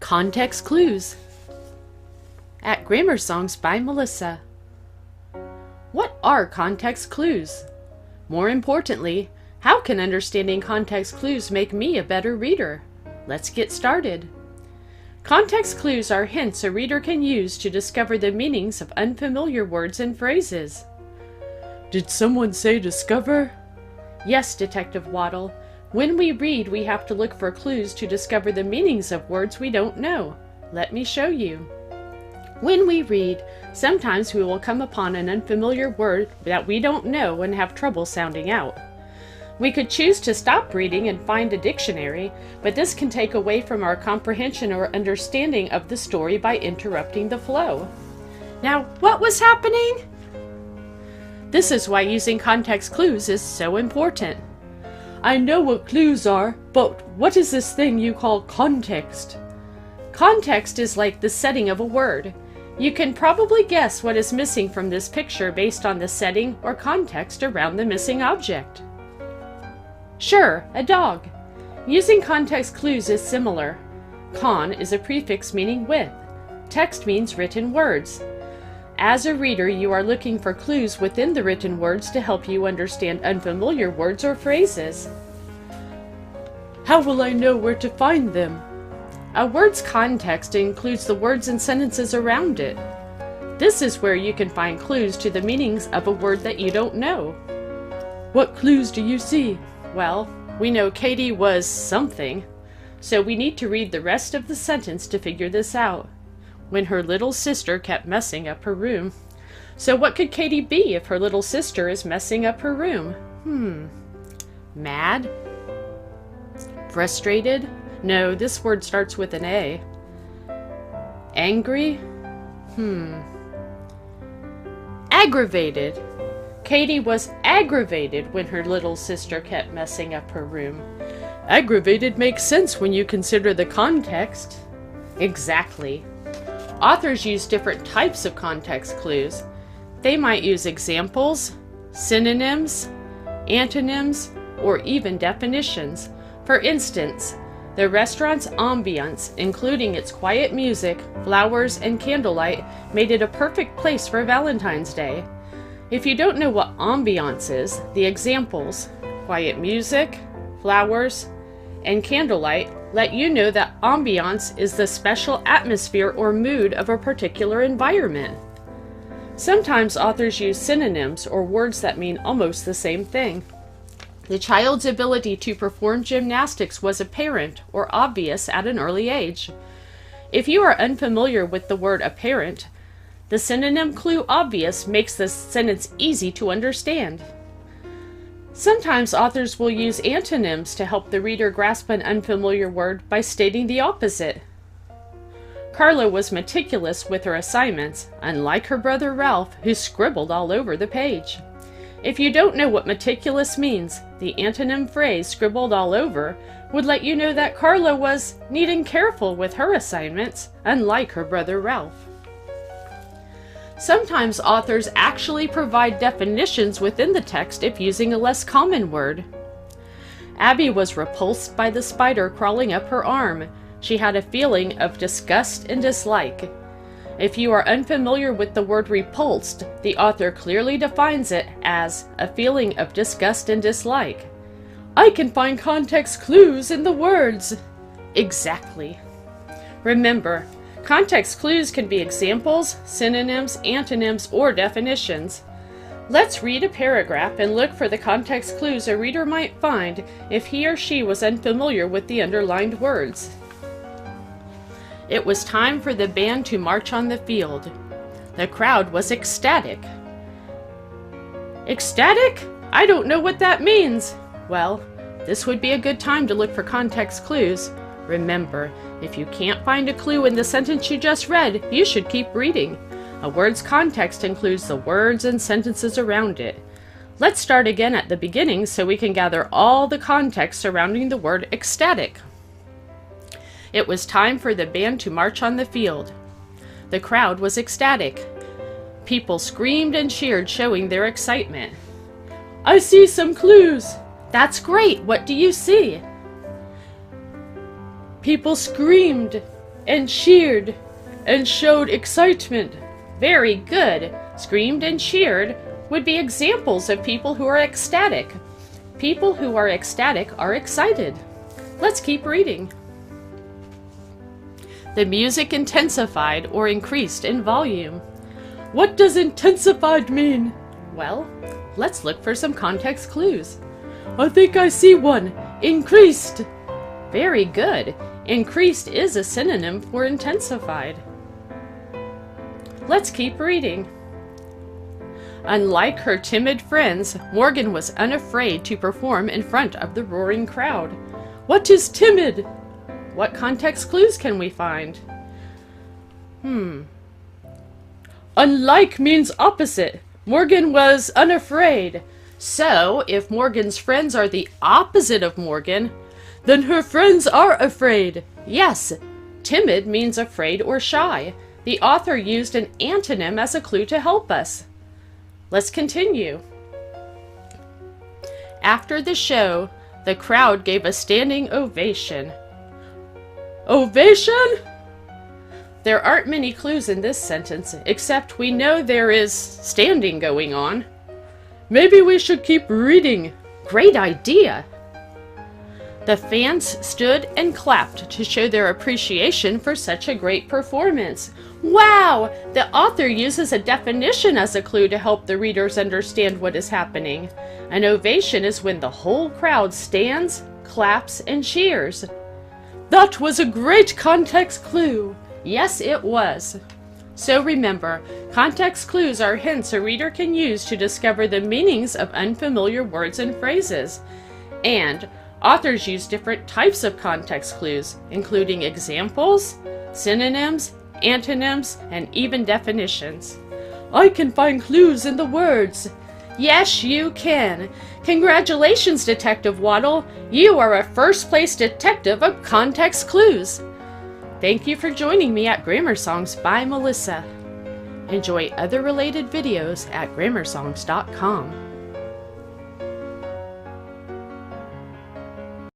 Context clues at Grammar Songs by Melissa. What are context clues? More importantly, how can understanding context clues make me a better reader? Let's get started. Context clues are hints a reader can use to discover the meanings of unfamiliar words and phrases. Did someone say discover? Yes, Detective Waddle. When we read, we have to look for clues to discover the meanings of words we don't know. Let me show you. When we read, sometimes we will come upon an unfamiliar word that we don't know and have trouble sounding out. We could choose to stop reading and find a dictionary, but this can take away from our comprehension or understanding of the story by interrupting the flow. Now, what was happening? This is why using context clues is so important. I know what clues are, but what is this thing you call context? Context is like the setting of a word. You can probably guess what is missing from this picture based on the setting or context around the missing object. Sure, a dog. Using context clues is similar. Con is a prefix meaning with. Text means written words. As a reader, you are looking for clues within the written words to help you understand unfamiliar words or phrases. How will I know where to find them? A word's context includes the words and sentences around it. This is where you can find clues to the meanings of a word that you don't know. What clues do you see? Well, we know Katie was something, so we need to read the rest of the sentence to figure this out. When her little sister kept messing up her room. So what could Katie be if her little sister is messing up her room? Mad? Frustrated? No, this word starts with an A. Angry? Aggravated. Katie was aggravated when her little sister kept messing up her room. Aggravated makes sense when you consider the context. Exactly. Authors use different types of context clues. They might use examples, synonyms, antonyms, or even definitions. For instance, the restaurant's ambiance, including its quiet music, flowers, and candlelight, made it a perfect place for Valentine's Day. If you don't know what ambiance is, the examples, quiet music, flowers, and candlelight, let you know that ambiance is the special atmosphere or mood of a particular environment. Sometimes authors use synonyms or words that mean almost the same thing. The child's ability to perform gymnastics was apparent or obvious at an early age. If you are unfamiliar with the word apparent, the synonym clue obvious makes this sentence easy to understand. Sometimes authors will use antonyms to help the reader grasp an unfamiliar word by stating the opposite. Carla was meticulous with her assignments, unlike her brother Ralph, who scribbled all over the page. If you don't know what meticulous means, the antonym phrase scribbled all over would let you know that Carla was neat and careful with her assignments, unlike her brother Ralph. Sometimes authors actually provide definitions within the text if using a less common word. Abby was repulsed by the spider crawling up her arm. She had a feeling of disgust and dislike. If you are unfamiliar with the word repulsed, the author clearly defines it as a feeling of disgust and dislike. I can find context clues in the words. Exactly. Remember, context clues can be examples, synonyms, antonyms, or definitions. Let's read a paragraph and look for the context clues a reader might find if he or she was unfamiliar with the underlined words. It was time for the band to march on the field. The crowd was ecstatic. Ecstatic? I don't know what that means. Well, this would be a good time to look for context clues. Remember, if you can't find a clue in the sentence you just read, you should keep reading. A word's context includes the words and sentences around it. Let's start again at the beginning so we can gather all the context surrounding the word ecstatic. It was time for the band to march on the field. The crowd was ecstatic. People screamed and cheered, showing their excitement. I see some clues. That's great. What do you see? People screamed and cheered and showed excitement. Very good. Screamed and cheered would be examples of people who are ecstatic. People who are ecstatic are excited. Let's keep reading. The music intensified or increased in volume. What does intensified mean? Well, let's look for some context clues. I think I see one. Increased. Very good. Increased is a synonym for intensified. Let's keep reading. Unlike her timid friends, Morgan was unafraid to perform in front of the roaring crowd. What is timid? What context clues can we find? Unlike means opposite. Morgan was unafraid. So, if Morgan's friends are the opposite of Morgan, then her friends are afraid. Yes, timid means afraid or shy. The author used an antonym as a clue to help us. Let's continue. After the show, the crowd gave a standing ovation. Ovation? There aren't many clues in this sentence, except we know there is standing going on. Maybe we should keep reading. Great idea! The fans stood and clapped to show their appreciation for such a great performance. Wow! The author uses a definition as a clue to help the readers understand what is happening. An ovation is when the whole crowd stands, claps, and cheers. That was a great context clue! Yes, it was. So remember, context clues are hints a reader can use to discover the meanings of unfamiliar words and phrases. And authors use different types of context clues, including examples, synonyms, antonyms, and even definitions. I can find clues in the words. Yes, you can. Congratulations, Detective Waddle. You are a first-place detective of context clues. Thank you for joining me at Grammar Songs by Melissa. Enjoy other related videos at grammarsongs.com.